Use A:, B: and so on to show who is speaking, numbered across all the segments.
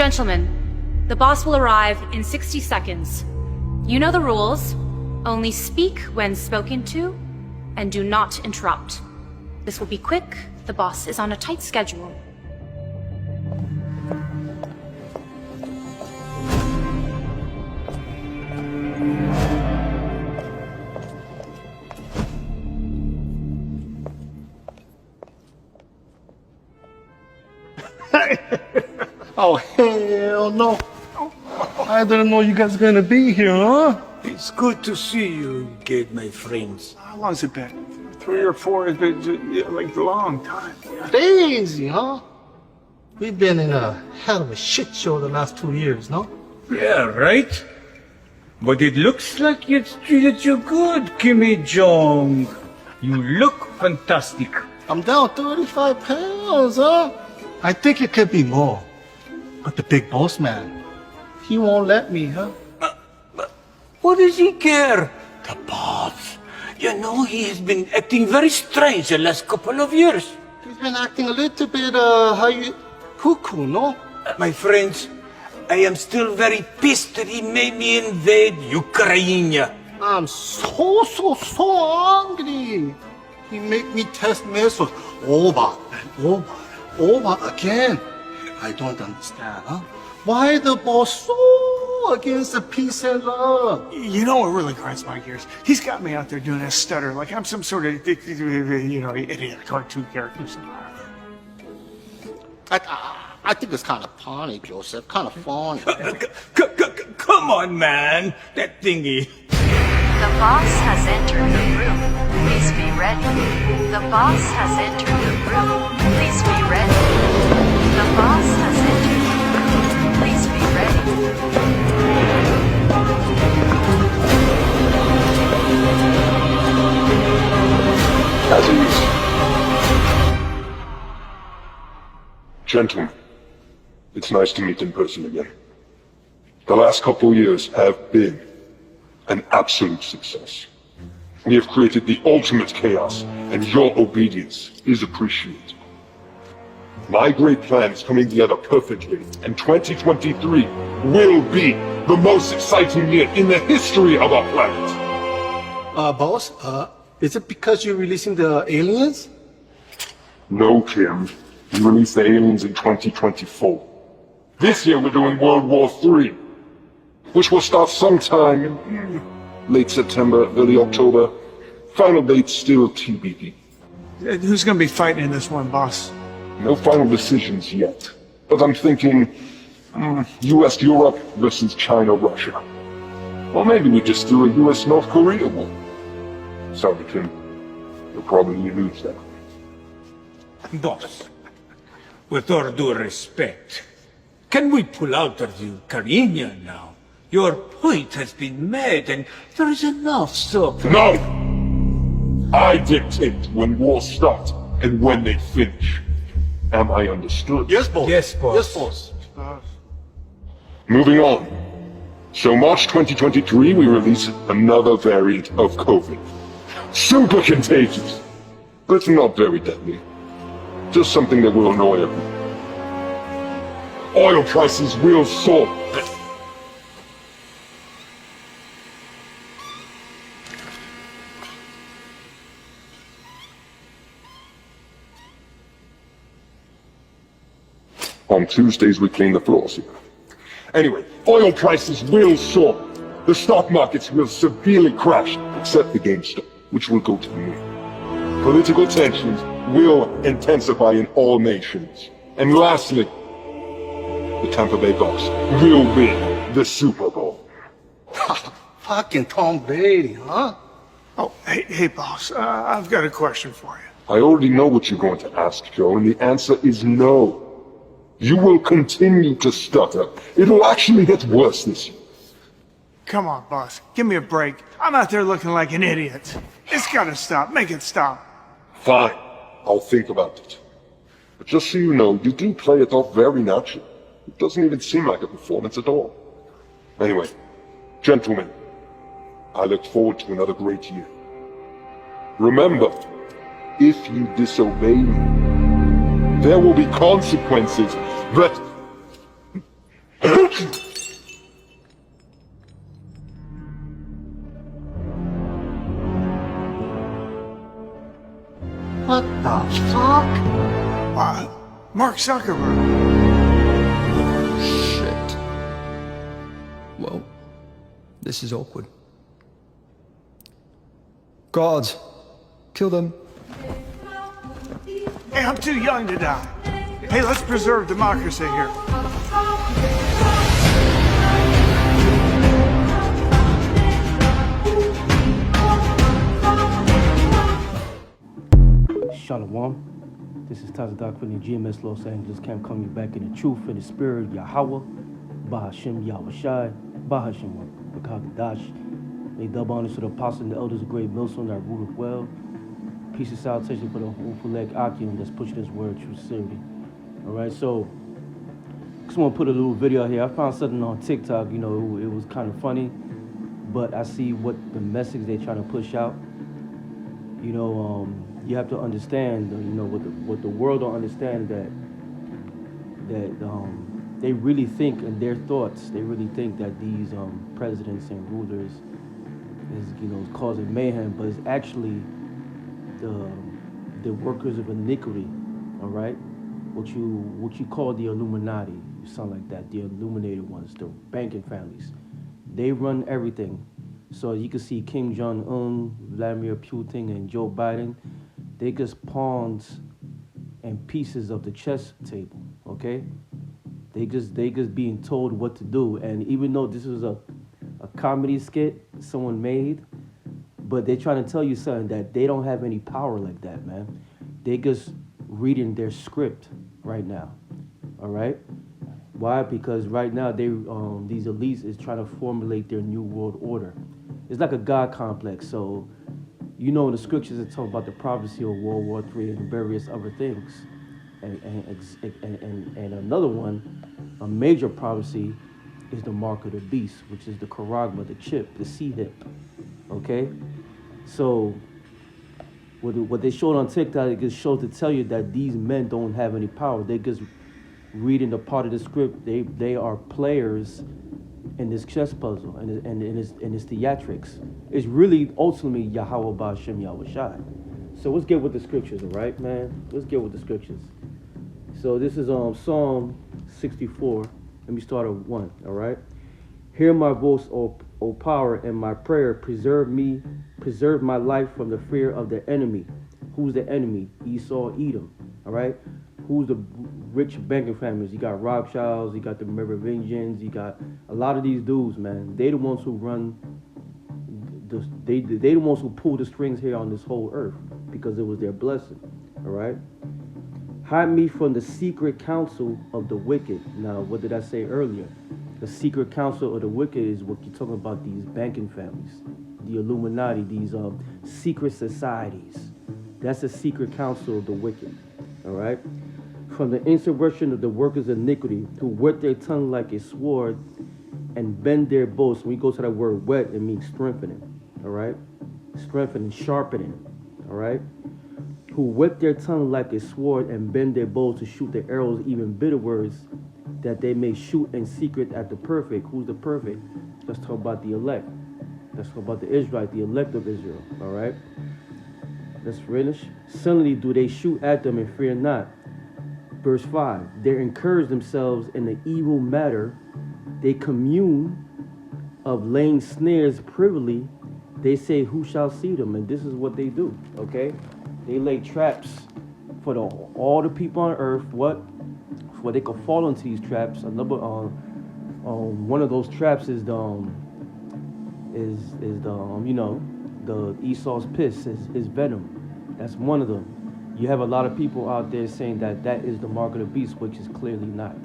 A: Gentlemen, the boss will arrive in 60 seconds. You know the rules. Only speak when spoken to, and do not interrupt. This will be quick. The boss is on a tight schedule.
B: Oh, hell no. I didn't know you guys were gonna be here, huh?
C: It's good to see you again, my friends.
D: How long's it been? 3 or 4 has been like a long time. Yeah.
B: Crazy, huh? We've been in a hell of a shit show the last 2 years, no?
C: Yeah, right? But it looks like it's treated you good, Kimmy Jong. You look fantastic.
B: I'm down 35 pounds, huh? I think it could be more. But the big boss man, he won't let me, huh?
C: What does he care? The boss. You know, he has been acting very strange the last couple of years.
B: He's been acting a little bit, cuckoo, no?
C: My friends, I am still very pissed that he made me invade Ukraine.
B: I'm so angry. He make me test missiles over and over again. I don't understand, huh? Why the boss so against the peace and love?
D: You know what really grinds my gears? He's got me out there doing a stutter like I'm some sort of, idiot cartoon character.
B: I think it's kind of funny, Joseph. Kind of funny.
C: Come on, man. That thingy.
E: The boss has entered the room. Please be ready. The boss has entered the room. Please be ready. The boss has entered the room. Please be ready.
F: At ease. Gentlemen, it's nice to meet in person again. The last couple of years have been an absolute success. We have created the ultimate chaos, and your obedience is appreciated. My great plan is coming together perfectly, and 2023 will be the most exciting year in the history of our planet.
B: Boss, is it because you're releasing the aliens?
F: No, Kim. We released the aliens in 2024. This year we're doing World War III, which will start sometime in late September, early October. Final date still TBD.
D: Who's gonna be fighting in this one, boss?
F: No final decisions yet, but I'm thinking US Europe versus China Russia. Or maybe we just do a US North Korea war. Sorry, Kim. You'll probably lose that.
C: Boss, with all due respect, can we pull out of the Ukraine now? Your point has been made, and there is enough, so...
F: No! I dictate when wars start and when they finish. Am I understood?
B: Yes, boss.
C: Yes, boss.
B: Yes, boss.
F: Moving on. So March 2023, we release another variant of COVID. Super contagious, but not very deadly. Just something that will annoy everyone. Oil prices will soar. On Tuesdays, we clean the floors here. Anyway, oil prices will soar. The stock markets will severely crash, except the GameStop, which will go to the moon. Political tensions will intensify in all nations. And lastly, the Tampa Bay Bucks will win the Super Bowl.
B: Fucking Tom Brady, huh?
D: Oh, hey, boss. I've got a question for you.
F: I already know what you're going to ask, Joe, and the answer is no. You will continue to stutter. It'll actually get worse this year.
D: Come on, boss. Give me a break. I'm out there looking like an idiot. It's gotta stop. Make it stop.
F: Fine. I'll think about it. But just so you know, you do play it off very naturally. It doesn't even seem like a performance at all. Anyway, gentlemen, I look forward to another great year. Remember, if you disobey me, there will be consequences that
B: What the fuck?
D: Mark Zuckerberg.
G: Shit. Well, this is awkward. Guards, kill them.
D: Hey, I'm too young to die. Hey, let's preserve democracy here.
H: Shalom. This is Tazadak from the GMS Los Angeles Camp, coming back in the truth and the spirit of Yahweh, Bahashim Yahushai, Bahashim Bakagadash. May double honors to the apostles and the elders of Great Millstone that ruled well. Peace and salutation for the whole leg Akim that's pushing this word true sincerity. Alright, so just want to put a little video out here. I found something on TikTok, you know, it was kind of funny, but I see what the message they're trying to push out. You know, you have to understand, you know, what the world don't understand, that they really think in their thoughts, they really think that these presidents and rulers is, you know, causing mayhem, but it's actually the workers of iniquity. All right, what you call the Illuminati, you sound like that, the illuminated ones, the banking families, they run everything. So you can see Kim Jong-un, Vladimir Putin, and Joe Biden, they just pawns and pieces of the chess table, okay? They just being told what to do. And even though this was a comedy skit someone made, but they're trying to tell you something, that they don't have any power like that, man. They just reading their script right now, all right? Why? Because right now these elites is trying to formulate their new world order. It's like a God complex. So, you know, in the scriptures it talk about the prophecy of World War III and various other things. And another one, a major prophecy, is the mark of the beast, which is the charagma, the chip, the C-hip, okay? So, what they showed on TikTok, it just showed to tell you that these men don't have any power. They just reading the part of the script. They are players in this chess puzzle, and its theatrics. It's really ultimately Yahweh Ba'ashem Yahushai. So let's get with the scriptures, all right, man? Let's get with the scriptures. So this is Psalm 64. Let me start at 1, all right? Hear my voice, O power, and my prayer. Preserve my life from the fear of the enemy. Who's the enemy? Esau, Edom, all right? Who's the rich banking families? You got Rothschilds, you got the Merovingians, you got a lot of these dudes, man. They the ones who run, they the ones who pull the strings here on this whole earth, because it was their blessing, all right? Hide me from the secret counsel of the wicked. Now, what did I say earlier? The secret counsel of the wicked is what you're talking about, these banking families, the Illuminati, these secret societies. That's the secret counsel of the wicked, all right? From the insurrection of the workers of iniquity, who whet their tongue like a sword and bend their bows. When we go to that word wet, it means strengthening, all right? Strengthening, sharpening, all right? Who whet their tongue like a sword and bend their bows to shoot their arrows, even bitter words, that they may shoot in secret at the perfect. Who's the perfect? Let's talk about the elect. Let's talk about the Israelite, the elect of Israel, all right? Let's finish. Suddenly do they shoot at them and fear not. Verse 5, they encourage themselves in the evil matter. They commune of laying snares privily. They say, who shall see them? And this is what they do, okay? They lay traps for all the people on earth. What? Where they could fall into these traps. Another one of those traps is the you know, the Esau's piss, his venom. That's one of them. You have a lot of people out there saying that that is the mark of the beast, which is clearly not.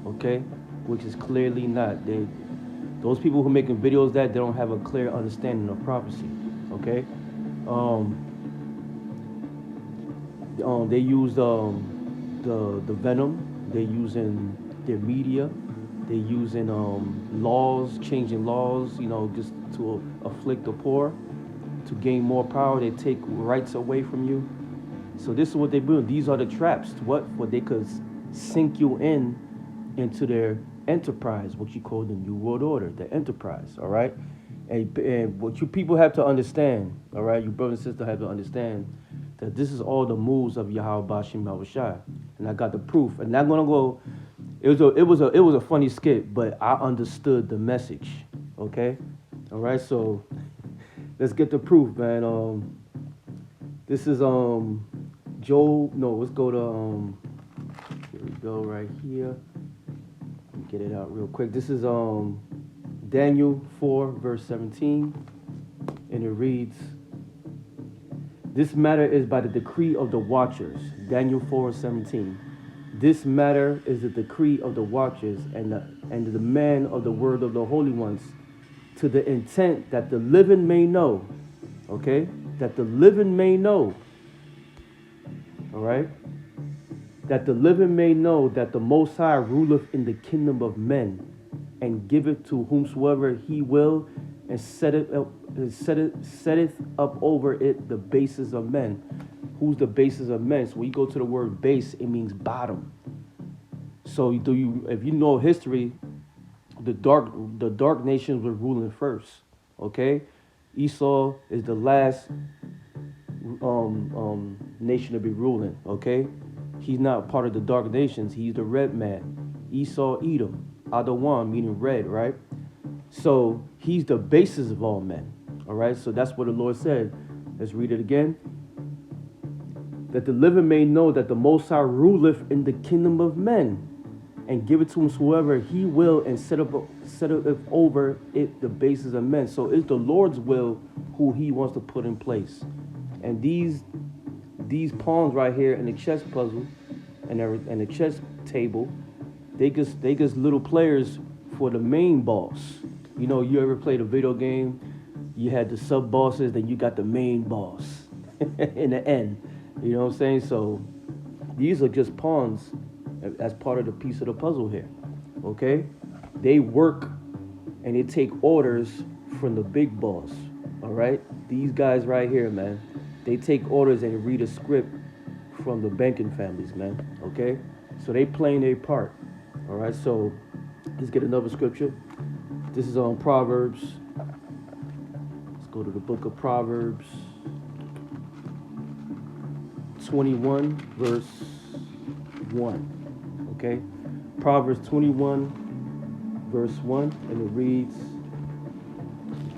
H: Okay? Which is clearly not. Those people who are making videos that they don't have a clear understanding of prophecy. Okay? They use the venom. They're using their media. They're using laws, changing laws, you know, just to afflict the poor, to gain more power. They take rights away from you. So this is what they're doing. These are the traps. What they could sink you into their enterprise, what you call the New World Order, the enterprise, all right? And what you people have to understand, all right, you brothers and sisters have to understand that this is all the moves of Yahweh Bashim Yahushai. And I got the proof. And I'm gonna go, it was a funny skit, but I understood the message. Okay? All right, so let's get the proof, man. This is Job. No, let's go to here we go, right here. Let me get it out real quick. This is Daniel 4, verse 17, and it reads, "This matter is by the decree of the watchers." Daniel 4:17. "This matter is the decree of the watchers and the man of the word of the holy ones, to the intent that the living may know." Okay? That the living may know. All right? That the living may know that the Most High ruleth in the kingdom of men, and giveth to whomsoever he will, and setteth up over it the bases of men. Who's the bases of men? So when you go to the word base, it means bottom. So if you know history, the dark nations were ruling first. Okay, Esau is the last nation to be ruling. Okay, he's not part of the dark nations. He's the red man. Esau, Edom, Adawan, meaning red, right? So he's the basis of all men. All right, so that's what the Lord said. Let's read it again. That the living may know that the Most High ruleth in the kingdom of men, and give it to whomsoever he will, and set up over it the basis of men. So it's the Lord's will who he wants to put in place. And these pawns right here in the chess puzzle and the chess table, they just little players for the main boss. You know, you ever played a video game? You had the sub bosses, then you got the main boss in the end. You know what I'm saying? So these are just pawns as part of the piece of the puzzle here. Okay? They work and they take orders from the big boss. All right? These guys right here, man, they take orders and read a script from the banking families, man. Okay? So they playing their part. All right? So let's get another scripture. This is on Proverbs. Let's go to the book of Proverbs 21, verse 1. Okay? Proverbs 21, verse 1, and it reads,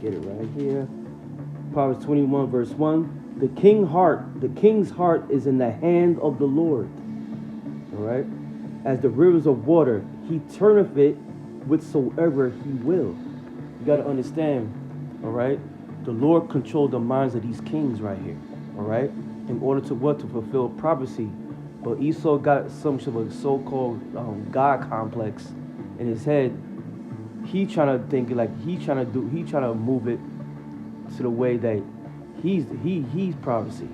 H: get it right here. Proverbs 21, verse 1. The king's heart is in the hand of the Lord. All right? As the rivers of water, he turneth it whithersoever he will. You got to understand, all right? The Lord controlled the minds of these kings right here, all right? In order to what? To fulfill prophecy. But Esau got some sort of so-called God complex in his head. He trying to think like he trying to move it to the way that he's prophecy.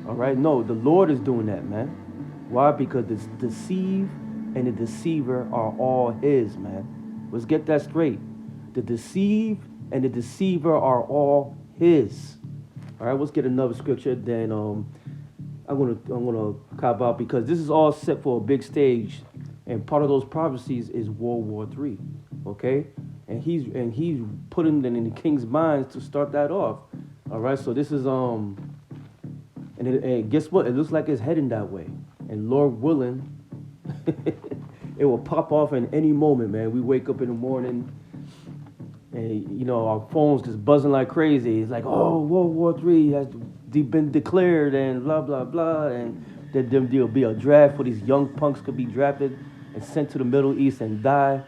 H: All right? No, the Lord is doing that, man. Why? Because the deceive and the deceiver are all his, man. Let's get that straight. The deceive and the deceiver are all his. All right, let's get another scripture. Then I'm gonna cop out because this is all set for a big stage, and part of those prophecies is World War III. Okay, and he's putting it in the king's minds to start that off. All right, so this is and guess what? It looks like it's heading that way, and Lord willing, it will pop off in any moment, man. We wake up in the morning, and you know our phones just buzzing like crazy. It's like, oh, World War III has been declared, and blah blah blah, and that there'll be a draft for these young punks could be drafted and sent to the Middle East and die.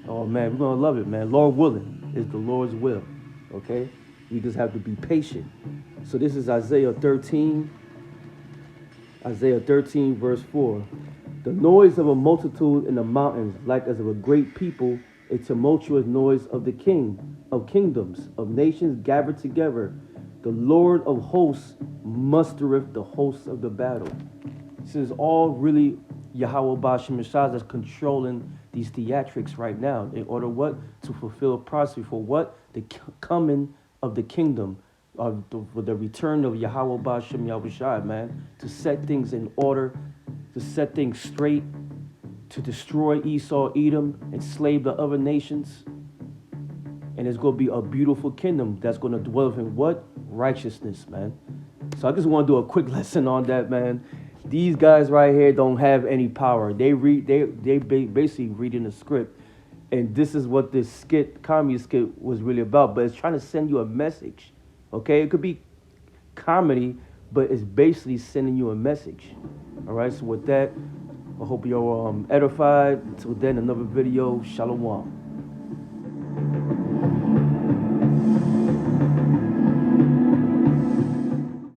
H: Oh man, we're gonna love it, man. Lord willing is the Lord's will. Okay, we just have to be patient. So this is Isaiah 13. Isaiah 13, verse 4. The noise of a multitude in the mountains, like as of a great people, a tumultuous noise of the king, of kingdoms, of nations gathered together. The Lord of hosts mustereth the hosts of the battle. This is all really Yahweh Bashim Yeshua that's controlling these theatrics right now. In order what? To fulfill prophecy for what? The coming of the kingdom, of the return of Yahweh Bashim Yahushua, man. To set things in order, to set things straight, to destroy Esau, Edom, enslave the other nations. And it's going to be a beautiful kingdom that's going to dwell in what? Righteousness, man. So I just want to do a quick lesson on that, man. These guys right here don't have any power. They basically reading the script. And this is what this skit, comedy skit, was really about. But it's trying to send you a message, okay? It could be comedy, but it's basically sending you a message. All right, so with that, I hope you're edified. Until then, another video. Shalom.